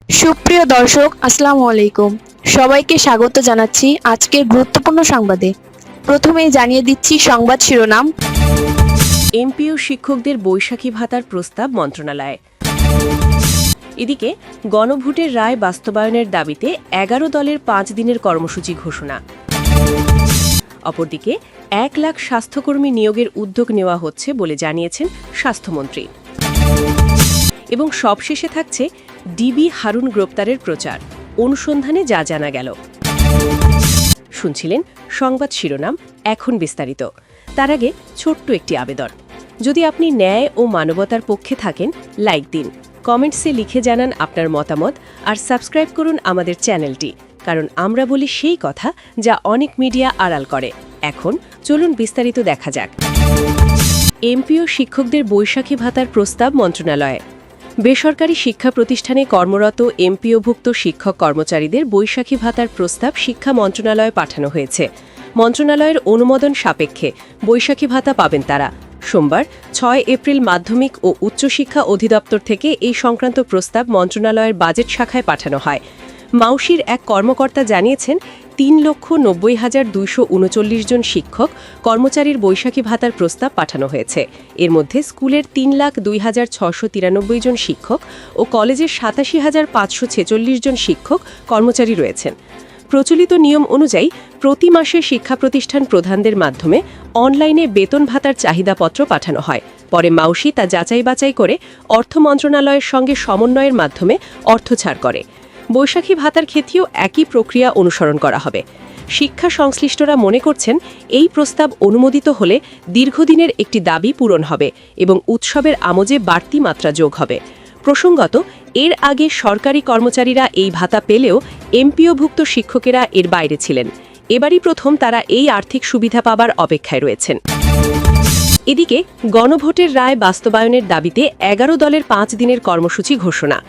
সুপ্রিয় দর্শক, আসসালামু আলাইকুম। সবাইকে স্বাগত জানাচ্ছি আজকের গুরুত্বপূর্ণ সংবাদে। প্রথমেই জানিয়ে দিচ্ছি সংবাদ শিরোনাম। এমপিও শিক্ষকদের বৈশাখী ভাতার প্রস্তাব মন্ত্রণালয়ে। এদিকে গণভোটের রায় বাস্তবায়নের দাবিতে ১১ দলের ৫ দিনের কর্মসূচি ঘোষণা। অপরদিকে ১ লাখ স্বাস্থ্যকর্মী নিয়োগের উদ্যোগ নেওয়া হচ্ছে বলে জানিয়েছেন স্বাস্থ্যমন্ত্রী। এবং সবশেষে থাকছে ডিবি হারুন গ্রেপ্তারের প্রচার, অনুসন্ধানে যা জানা গেল। শুনছিলেন সংবাদ শিরোনাম, এখন বিস্তারিত। তার আগে ছোট্ট একটি আবেদন। যদি আপনি ন্যায় ও মানবতার পক্ষে থাকেন, লাইক দিন, কমেন্টসে লিখে জানান আপনার মতামত, আর সাবস্ক্রাইব করুন আমাদের চ্যানেলটি, কারণ আমরা বলি সেই কথা যা অনেক মিডিয়া আড়াল করে। এখন চলুন বিস্তারিত দেখা যাক। এমপিও শিক্ষকদের বৈশাখী ভাতার প্রস্তাব মন্ত্রণালয়ে। বেসরকারি শিক্ষা প্রতিষ্ঠানে কর্মরত এমপিওভুক্ত শিক্ষক কর্মচারীদের বৈশাখী ভাতার প্রস্তাব শিক্ষা মন্ত্রণালয়ে পাঠানো হয়েছে। মন্ত্রণালয়ের অনুমোদন সাপেক্ষে বৈশাখী ভাতা পাবেন তারা। সোমবার ৬ এপ্রিল মাধ্যমিক ও উচ্চশিক্ষা অধিদপ্তর থেকে এই সংক্রান্ত প্রস্তাব মন্ত্রণালয়ের বাজেট শাখায় পাঠানো হয়। মাউশির এক কর্মকর্তা জানিয়েছেন, ৩,৯০,২৩৯ জন শিক্ষক কর্মচারীর বৈশাখী ভাতার প্রস্তাব পাঠানো হয়েছে। এর মধ্যে স্কুলের ৩,০২,৬৯৩ জন শিক্ষক ও কলেজের ৮৭,৫৪৬ জন শিক্ষক কর্মচারী রয়েছেন। প্রচলিত নিয়ম অনুযায়ী প্রতি মাসে শিক্ষা প্রতিষ্ঠান প্রধানদের মাধ্যমে অনলাইনে বেতন ভাতার চাহিদাপত্র পাঠানো হয়। পরে মাউশি তা যাচাই বাছাই করে অর্থ মন্ত্রণালয়ের সঙ্গে সমন্বয়ের মাধ্যমে অর্থ ছাড় করে। বৈশাখী ভাতার ক্ষেত্রেও একই প্রক্রিয়া অনুসরণ করা হবে। শিক্ষা সংশ্লিষ্টরা মনে করছেন, এই প্রস্তাব অনুমোদিত হলে দীর্ঘদিনের একটি দাবি পূরণ হবে এবং উৎসবের আমোজে বাড়তি মাত্রা যোগ হবে। প্রসঙ্গত, এর আগে সরকারি কর্মচারীরা এই ভাতা পেলেও এমপিওভুক্ত শিক্ষকেরা এর বাইরে ছিলেন। এবারই প্রথম তারা এই আর্থিক সুবিধা পাবার অপেক্ষায় রয়েছেন। এদিকে গণভোটের রায় বাস্তবায়নের দাবিতে ১১ দলের ৫ দিনের কর্মসূচি ঘোষণা।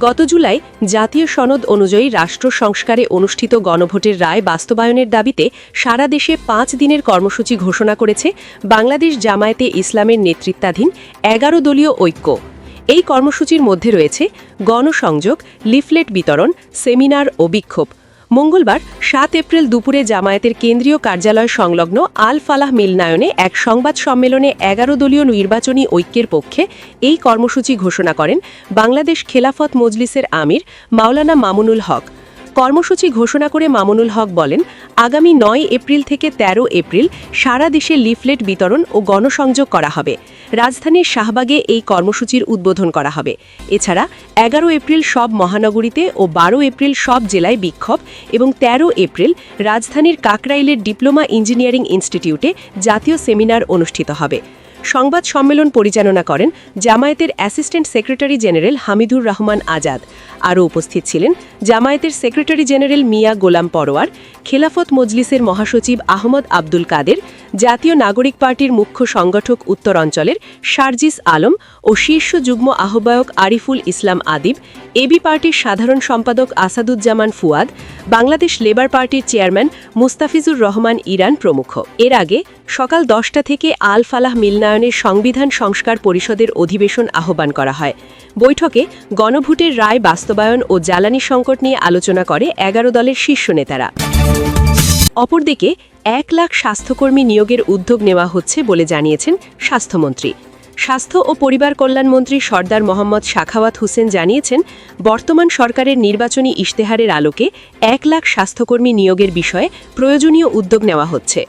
গত জুলাই জাতীয় সনদ অনুযায়ী রাষ্ট্র সংস্কারে অনুষ্ঠিত গণভোটের রায় বাস্তবায়নের দাবিতে সারা দেশে ৫ দিনের কর্মসূচি ঘোষণা করেছে বাংলাদেশ জামায়াতে ইসলামের নেতৃত্বাধীন ১১ দলীয় ঐক্য। এই কর্মসূচির মধ্যে রয়েছে গণসংযোগ, লিফলেট বিতরণ, সেমিনার ও বিক্ষোভ। মঙ্গলবার ৭ এপ্রিল দুপুরে জামায়াতের কেন্দ্রীয় কার্যালয় সংলগ্ন আল ফালাহ মিলনায়নে এক সংবাদ সম্মেলনে ১১ দলীয় নির্বাচনী ঐক্যের পক্ষে এই কর্মসূচি ঘোষণা করেন বাংলাদেশ খেলাফত মজলিসের আমির মাওলানা মামুনুল হক। কর্মসূচি ঘোষণা করে মামুনুল হক বলেন, আগামী ৯ এপ্রিল থেকে ১৩ এপ্রিল সারা দেশে লিফলেট বিতরণ ও গণসংযোগ করা হবে। রাজধানীর শাহবাগে এই কর্মসূচির উদ্বোধন করা হবে। এছাড়া ১১ এপ্রিল সব মহানগরীতে ও ১২ এপ্রিল সব জেলায় বিক্ষোভ এবং ১৩ এপ্রিল রাজধানীর কাকরাইলের ডিপ্লোমা ইঞ্জিনিয়ারিং ইনস্টিটিউটে জাতীয় সেমিনার অনুষ্ঠিত হবে। সংবাদ সম্মেলন পরিচালনা করেন জামায়াতের assistant secretary general Hamidur Rahman Azad. আরও উপস্থিত ছিলেন জামায়াতের সেক্রেটারি জেনারেল মিয়া গোলাম পরোয়ার, খেলাফত মজলিসের মহাসচিব আহমদ আব্দুল কাদের, জাতীয় নাগরিক পার্টির মুখ্য সংগঠক উত্তর অঞ্চলের শারজিস আলম ও শীর্ষ যুগ্ম আহ্বায়ক আরিফুল ইসলাম আদিব, এবি পার্টির সাধারণ সম্পাদক আসাদুজ্জামান ফুয়াদ, বাংলাদেশ লেবার পার্টির চেয়ারম্যান মুস্তাফিজুর রহমান ইরান প্রমুখ। এর আগে সকাল ১০টা থেকে আল ফালাহ মিলনায়নের সংবিধান সংস্কার পরিষদের অধিবেশন আহ্বান করা হয়। বৈঠকে গণভোটের রায় বাস্তবায়ন ও জ্বালানি সংকট নিয়ে আলোচনা করে ১১ দলের শীর্ষ নেতারা। অপরদিকে ১ লাখ স্বাস্থ্যকর্মী নিয়োগের উদ্যোগ নেওয়া হচ্ছে বলে জানিয়েছেন স্বাস্থ্যমন্ত্রী। স্বাস্থ্য ও পরিবার কল্যাণমন্ত্রী সর্দার মোহাম্মদ সাখাওয়াত হোসেন জানিয়েছেন, বর্তমান সরকারের নির্বাচনী ইশতেহারের আলোকে ১ লাখ স্বাস্থ্যকর্মী নিয়োগের বিষয়ে প্রয়োজনীয় উদ্যোগ নেওয়া হচ্ছে।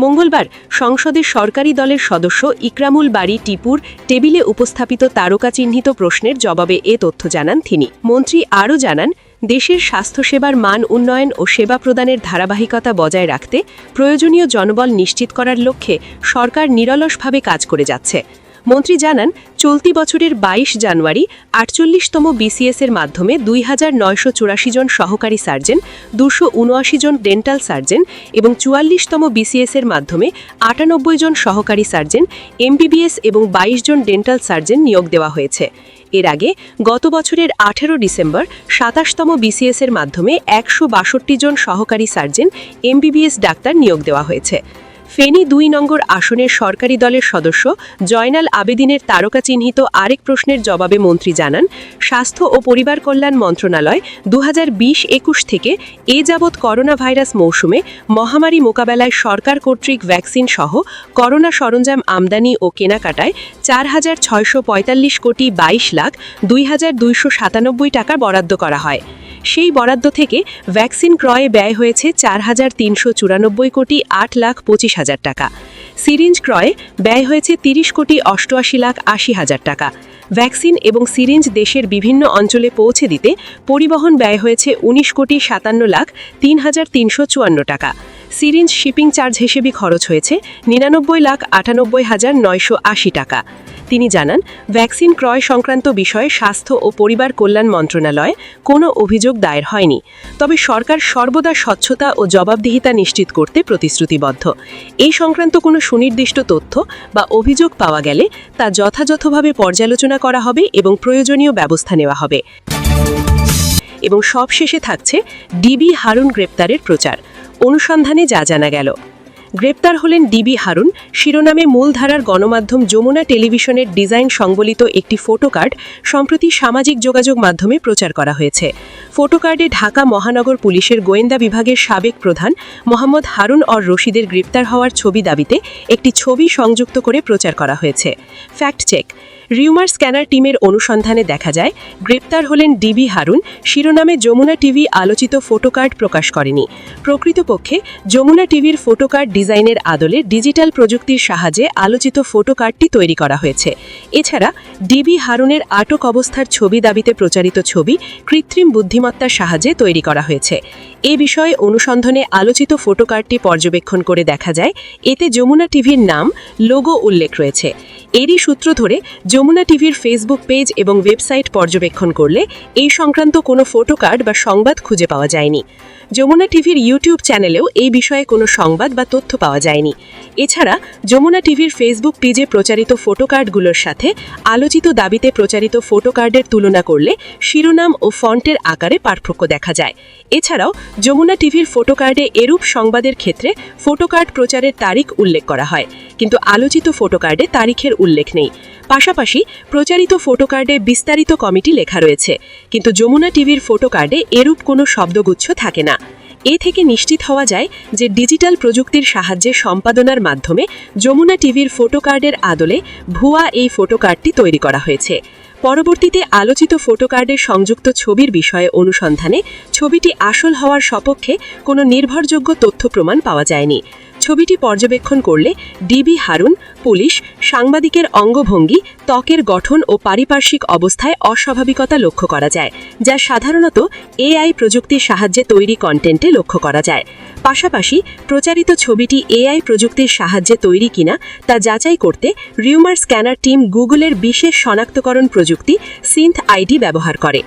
মঙ্গলবার সংসদের সরকারি দলের সদস্য ইকরামুল বারী টিপুর টেবিলে উপস্থাপিত তারকা চিহ্নিত প্রশ্নের জবাবে এ তথ্য জানান তিনি। মন্ত্রী আরও জানান, দেশের স্বাস্থ্যসেবার মান উন্নয়ন ও সেবা প্রদানের ধারাবাহিকতা বজায় রাখতে প্রয়োজনীয় জনবল নিশ্চিত করার লক্ষ্যে সরকার নিরলসভাবে কাজ করে যাচ্ছে। মন্ত্রী জানান, চলতি বছরের ২২ জানুয়ারি ৪৮তম বিসিএসের মাধ্যমে ২,৯৮৪ জন সহকারী সার্জন, ২৭৯ জন ডেন্টাল সার্জন এবং ৪৪তম বিসিএসের মাধ্যমে ৯৮ জন সহকারী সার্জন, এমবিবিএস এবং ২২ জন ডেন্টাল সার্জন নিয়োগ দেওয়া হয়েছে। এর আগে গত বছরের ১৮ ডিসেম্বর ২৭তম বিসিএসের মাধ্যমে ১৬২ জন সহকারী সার্জন, এমবিবিএস ডাক্তার নিয়োগ দেওয়া হয়েছে। ফেনী ২ নম্বর আসনের সরকারি দলের সদস্য জয়নাল আবেদিনের তারকা চিহ্নিত আরেক প্রশ্নের জবাবে মন্ত্রী জানান, স্বাস্থ্য ও পরিবার কল্যাণ মন্ত্রণালয় ২০২০-২১ থেকে এ যাবৎ করোনা ভাইরাস মৌসুমে মহামারী মোকাবেলায় সরকার কর্তৃক ভ্যাকসিন সহ করোনা সরঞ্জাম আমদানি ও কেনাকাটায় ৪,৬৪৫ কোটি ২২,২২৯৭ টাকা বরাদ্দ করা হয়। সেই বরাদ্দ থেকে ভ্যাকসিন ক্রয়ে ব্যয় হয়েছে ৪,৩৯৪ কোটি ৮,২৫,০০০ টাকা। সিরিঞ্জ ক্রয়ে ব্যয় হয়েছে ৩০ কোটি ৮৮,৮০,০০০ টাকা। ভ্যাকসিন এবং সিরিঞ্জ দেশের বিভিন্ন অঞ্চলে পৌঁছে দিতে পরিবহন ব্যয় হয়েছে ১৯ কোটি ৫৭,০৩,৩৫৪ টাকা। সিরিঞ্জ শিপিং চার্জ হিসেবে খরচ হয়েছে ৯৯,৯৮,৯৮০ টাকা। তিনি জানান, ভ্যাকসিন ক্রয় সংক্রান্ত বিষয়ে স্বাস্থ্য ও পরিবার কল্যাণ মন্ত্রণালয়ে কোনো অভিযোগ দায়ের হয়নি। তবে সরকার সর্বদা স্বচ্ছতা ও জবাবদিহিতা নিশ্চিত করতে প্রতিশ্রুতিবদ্ধ। এই সংক্রান্ত কোনো সুনির্দিষ্ট তথ্য বা অভিযোগ পাওয়া গেলে তা যথাযথভাবে পর্যালোচনা করা হবে এবং প্রয়োজনীয় ব্যবস্থা নেওয়া হবে। এবং সবশেষে থাকছে ডিবি হারুন গ্রেপ্তারের প্রচার। অনুসন্ধানে যা জানা গেল, গ্রেপ্তার হলেন ডিবি হারুন শিরোনামে মূলধারার গণমাধ্যম যমুনা টেলিভিশনের ডিজাইন সংবলিত একটি ফটোকার্ড সম্প্রতি সামাজিক যোগাযোগ মাধ্যমে প্রচার করা হয়েছে। ফটোকার্ডে ঢাকা মহানগর পুলিশের গোয়েন্দা বিভাগের সাবেক প্রধান মোহাম্মদ হারুন অর রশিদের গ্রেপ্তার হওয়ার ছবি দাবিতে একটি ছবি সংযুক্ত করে প্রচার করা হয়েছে। ফ্যাক্ট চেক: রিউমার স্ক্যানার টিমের অনুসন্ধানে দেখা যায়, গ্রেপ্তার হলেন ডিবি হারুন শিরোনামে যমুনা টিভি আলোচিত ফটোকার্ড প্রকাশ করেনি। প্রকৃতপক্ষে যমুনা টিভির ফটোকার্ড ডিজাইনের আদলে ডিজিটাল প্রযুক্তির সাহায্যে আলোচিত ফটোকার্ডটি তৈরি করা হয়েছে। এছাড়া ডিবি হারুনের আটক অবস্থার ছবি দাবিতে প্রচারিত ছবি কৃত্রিম বুদ্ধিমত্তার সাহায্যে তৈরি করা হয়েছে। এ বিষয়ে অনুসন্ধানে আলোচিত ফটোকার্ডটি পর্যবেক্ষণ করে দেখা যায়, এতে যমুনা টিভির নাম, লোগো উল্লেখ রয়েছে। এরই সূত্র ধরে যমুনা টিভির ফেসবুক পেজ এবং ওয়েবসাইট পর্যবেক্ষণ করলে এই সংক্রান্ত কোনো ফটোকার্ড বা সংবাদ খুঁজে পাওয়া যায়নি। যমুনা টিভির ইউটিউব চ্যানেলেও এই বিষয়ে কোনো সংবাদ বা তথ্য পাওয়া যায়নি। এছাড়া যমুনা টিভির ফেসবুক পেজে প্রচারিত ফটোকার্ডগুলোর সাথে আলোচিত দাবিতে প্রচারিত ফটোকার্ডের তুলনা করলে শিরোনাম ও ফন্টের আকারে পার্থক্য দেখা যায়। এছাড়াও যমুনা টিভির ফটোকার্ডে এরূপ সংবাদের ক্ষেত্রে ফটোকার্ড প্রচারের তারিখ উল্লেখ করা হয়, কিন্তু আলোচিত ফটোকার্ডে তারিখের উল্লেখ নেই। পাশাপাশি প্রচারিত ফটোকার্ডে বিস্তারিত কমিটি লেখা রয়েছে, কিন্তু যমুনা টিভির ফটোকার্ডে এরূপ কোনো শব্দগুচ্ছ থাকে না। এ থেকে নিশ্চিত হওয়া যায় যে ডিজিটাল প্রযুক্তির সাহায্যে সম্পাদনার মাধ্যমে যমুনা টিভির ফটোকার্ডের আদলে ভুয়া এই ফটোকার্ডটি তৈরি করা হয়েছে। পরবর্তীতে আলোচিত ফটোকার্ডের সংযুক্ত ছবির বিষয়ে অনুসন্ধানে ছবিটি আসল হওয়ার সপক্ষে কোনো নির্ভরযোগ্য তথ্য প্রমাণ পাওয়া যায়নি। ছবিটি পর্যবেক্ষণ করলে ডিবি হারুন, পুলিশ, সাংবাদিকের অঙ্গভঙ্গি, ত্বকের গঠন ও পারিপার্শ্বিক অবস্থায় অস্বাভাবিকতা লক্ষ্য করা যায়, যা সাধারণত এআই প্রযুক্তির সাহায্যে তৈরি কন্টেন্টে লক্ষ্য করা যায়। পাশাপাশি প্রচারিত ছবিটি এআই প্রযুক্তির সাহায্যে তৈরি কিনা তা যাচাই করতে রিউমার স্ক্যানার টিম গুগলের বিশেষ শনাক্তকরণ প্রযুক্তি সিন্থ আইডি ব্যবহার করে।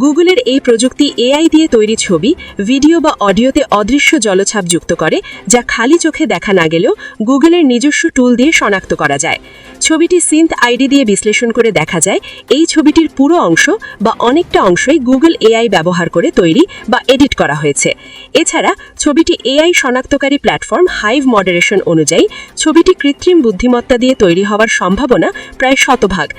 গুগলের এই প্রযুক্তি এআই দিয়ে তৈরি ছবি, ভিডিও বা অডিওতে অদৃশ্য জলছাপ যুক্ত করে, যা খালি চোখে দেখা না গেলেও গুগলের নিজস্ব টুল দিয়ে শনাক্ত করা যায়। ছবিটি সিন্থ আইডি দিয়ে বিশ্লেষণ করে দেখা যায়, এই ছবিটির পুরো অংশ বা অনেকটা অংশই গুগল এআই ব্যবহার করে তৈরি বা এডিট করা হয়েছে। এছাড়া ছবিটি এআই শনাক্তকারী প্ল্যাটফর্ম হাইভ মডারেশন অনুযায়ী ছবিটি কৃত্রিম বুদ্ধিমত্তা দিয়ে তৈরি হওয়ার সম্ভাবনা প্রায় 100%।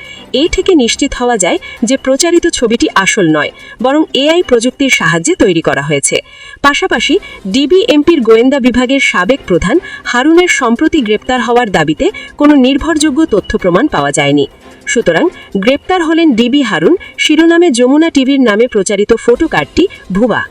এই থেকে নিশ্চিত হওয়া যায় যে প্রচারিত ছবিটি আসল নয়, বরং এআই প্রযুক্তির সাহায্যে তৈরি করা হয়েছে। পাশাপাশি ডিবিএমপির গোয়েন্দা বিভাগের সাবেক প্রধান হারুনের সম্প্রতি গ্রেপ্তার হওয়ার দাবিতে কোনো নির্ভরযোগ্য তথ্য প্রমাণ পাওয়া যায়নি। সুতরাং গ্রেপ্তার হলেন ডিবি হারুন শিরোনামে যমুনা টিভির নামে প্রচারিত ফটোকার্ডটি ভুয়া।